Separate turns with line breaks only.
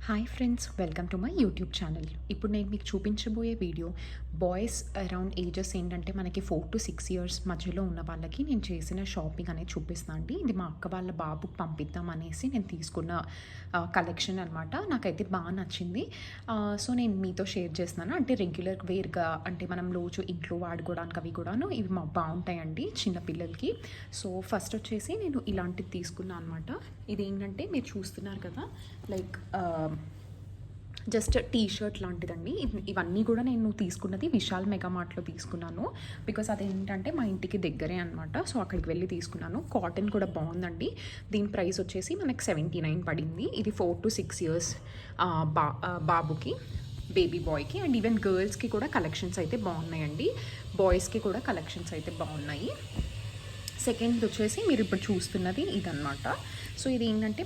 Hi friends, welcome to my YouTube channel. ఇప్పుడు నేను మీకు చూపించబోయే వీడియో బాయ్స్ అరౌండ్ ఏజెస్ ఏంటంటే మనకి 4 to 6 ఇయర్స్ మధ్యలో ఉన్న వాళ్ళకి నేను చేసిన షాపింగ్ అనేది చూపిస్తాను అండి. ఇది మా అక్క వాళ్ళ బాబుకి పంపిద్దాం అనేసి నేను తీసుకున్న కలెక్షన్ అనమాట. నాకైతే బాగా నచ్చింది. సో నేను మీతో షేర్ చేస్తున్నాను. అంటే రెగ్యులర్ వేర్గా అంటే మనం రోజు ఇంట్లో వాడుకోవడానికి అవి కూడాను ఇవి బాగుంటాయండి చిన్నపిల్లలకి. సో ఫస్ట్ వచ్చేసి నేను ఇలాంటివి తీసుకున్నాను అనమాట. ఇది ఏంటంటే మీరు చూస్తున్నారు కదా, లైక్ జస్ట్ టీ షర్ట్ లాంటిదండి. ఇవన్నీ కూడా నేను తీసుకున్నది విశాల్ మెగా మార్ట్లో తీసుకున్నాను. బికాస్ అదేంటంటే మా ఇంటికి దగ్గరే అనమాట. సో అక్కడికి వెళ్ళి తీసుకున్నాను. కాటన్ కూడా బాగుందండి. దీని ప్రైస్ వచ్చేసి మనకి 79 పడింది. ఇది 4 to 6 ఇయర్స్ బాబుకి, బేబీ బాయ్కి. అండ్ ఈవెన్ గర్ల్స్కి కూడా కలెక్షన్స్ అయితే బాగున్నాయండి. బాయ్స్కి కూడా కలెక్షన్స్ అయితే బాగున్నాయి. సెకండ్ వచ్చేసి మీరు ఇప్పుడు చూస్తున్నది ఇదన్నమాట. సో ఇది ఏంటంటే